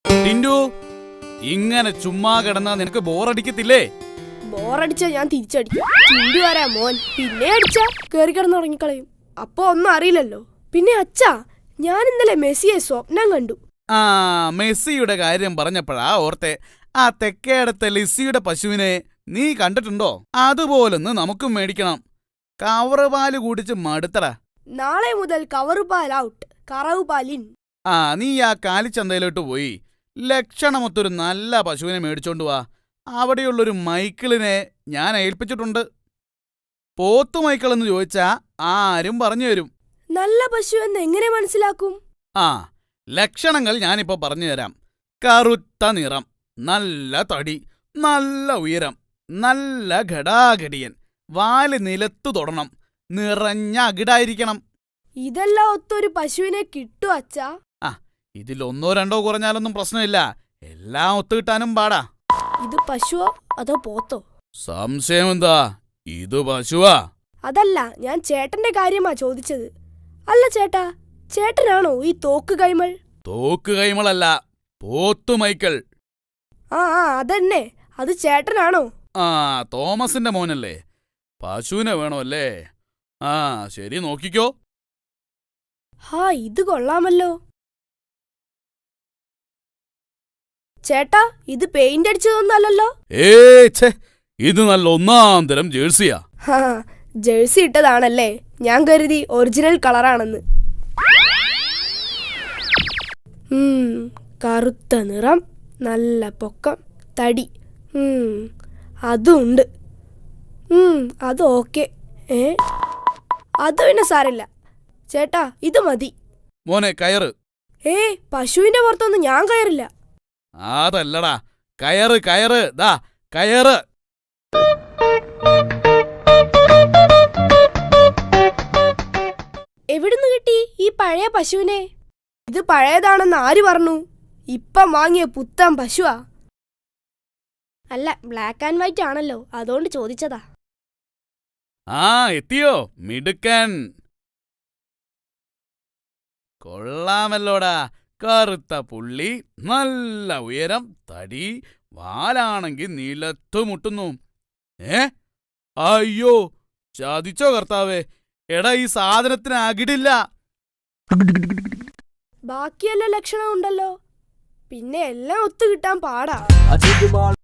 ടിൻഡു, ഇങ്ങനെ ചുമ്മാ കിടന്നാ നിനക്ക് ബോറടിക്കത്തില്ലേ? ബോറടിച്ചാ ഞാൻ തിരിച്ചടിക്കും. ടിൻഡു വരാ മോൻ, പിന്നെ അടിച്ചാ കേറി കിടന്ന് ഉറങ്ങിക്കളയും. അപ്പൊ ഒന്നും അറിയില്ലല്ലോ. പിന്നെ അച്ഛാ, ഞാൻ ഇന്നലെ മെസ്സിയെ സ്വപ്നം കണ്ടു. ആ, മെസ്സിയുടെ കാര്യം പറഞ്ഞപ്പോഴാ ഓർത്തെ. ആ തെക്കേടത്തെ ലിസിയുടെ പശുവിനെ നീ കണ്ടിട്ടുണ്ടോ? അതുപോലൊന്ന് നമുക്കും മേടിക്കണം. കവറുപാല് കുടിച്ച് മടുത്തടാ. നാളെ മുതൽ കവറുപാൽ ഔട്ട്, കറവുപാൽ ഇൻ. ആ, നീ ആ കാലിച്ചന്തയിലോട്ട് പോയി ലക്ഷണമൊത്തൊരു നല്ല പശുവിനെ മേടിച്ചോണ്ട് വാ. അവിടെയുള്ളൊരു മൈക്കിളിനെ ഞാൻ ഏൽപ്പിച്ചിട്ടുണ്ട്. പോത്തു മൈക്കിളെന്ന് ചോദിച്ചാ ആരും പറഞ്ഞു തരും. നല്ല പശു എന്ന് എങ്ങനെ മനസ്സിലാക്കും? ആ, ലക്ഷണങ്ങൾ ഞാനിപ്പോ പറഞ്ഞുതരാം. കറുത്ത നിറം, നല്ല തടി, നല്ല ഉയരം, നല്ല ഘടാഘടിയൻ, വാല് നിലത്തു തൊടണം, നിറഞ്ഞ അകിടായിരിക്കണം. ഇതെല്ലാം ഒത്തൊരു പശുവിനെ കിട്ടും അച്ഛാ? ആ, ഇതിലൊന്നോ രണ്ടോ കുറഞ്ഞാലൊന്നും പ്രശ്നമില്ല. എല്ലാം ഒത്തുകിട്ടാനും പാടാ. ഇത് പശുവോ അതോ പോത്തോ? സംശയം എന്താ? ഇത് പശുവാ. അതല്ല, ഞാൻ ചേട്ടന്റെ കാര്യമാ ചോദിച്ചത്. അല്ല ചേട്ടാ, ചേട്ടനാണോ ഈ തോക്ക് കൈമൾ? തോക്ക് കൈമളല്ല, പോത്തു മൈക്കിൾ. ആ അതന്നെ, അത് ചേട്ടനാണോ? ആ, തോമസിന്റെ മോനല്ലേ? പശുവിനെ വേണമല്ലേ? ആ, ശരി, നോക്കിക്കോ. ഹാ, ഇത് കൊള്ളാമല്ലോ. ചേട്ടാ, ഇത് പെയിന്റ് അടിച്ചതൊന്നല്ലോ? ഛേ, ഇത് നല്ല ഒന്നാം തരം ജേഴ്സിയാ. ഹാ, ജേഴ്സി ഇട്ടതാണല്ലേ? ഞാൻ കരുതി ഒറിജിനൽ കളറാണെന്ന്. കറുത്ത നിറം, നല്ല പൊക്കം, തടി. അതുണ്ട്. അത് ഓക്കെ. അത് പിന്നെ സാരില്ല. ചേട്ടാ, ഇത് മതി. മോനെ, കയറ്. പശുവിന്റെ പുറത്തൊന്നും ഞാൻ കയറില്ല. അതല്ലടാ, കയറ് കയറ്, ദാ കയറ്. എവിടുന്ന് കിട്ടി ഈ പഴയ പശുവിനെ? ഇത് പഴയതാണെന്ന് ആര് പറഞ്ഞു? ഇപ്പം വാങ്ങിയ പുത്തൻ പശുവാ. അല്ല, ബ്ലാക്ക് ആൻഡ് വൈറ്റ് ആണല്ലോ, അതുകൊണ്ട് ചോദിച്ചതാ. ആ, എത്തിയോ മിടുക്കൻ? കൊള്ളാമല്ലോടാ. കറുത്ത പുള്ളി, നല്ല ഉയരം, തടി, വാലാണെങ്കിൽ നിലത്തു മുട്ടുന്നു. അയ്യോ, ചതിച്ചോ കർത്താവേ. എടാ, ഈ സാധനത്തിന് അകിടില്ല. ബാക്കിയെല്ലാം ലക്ഷണം ഉണ്ടല്ലോ, പിന്നെ എല്ലാം ഒത്തു കിട്ടാൻ പാടാ.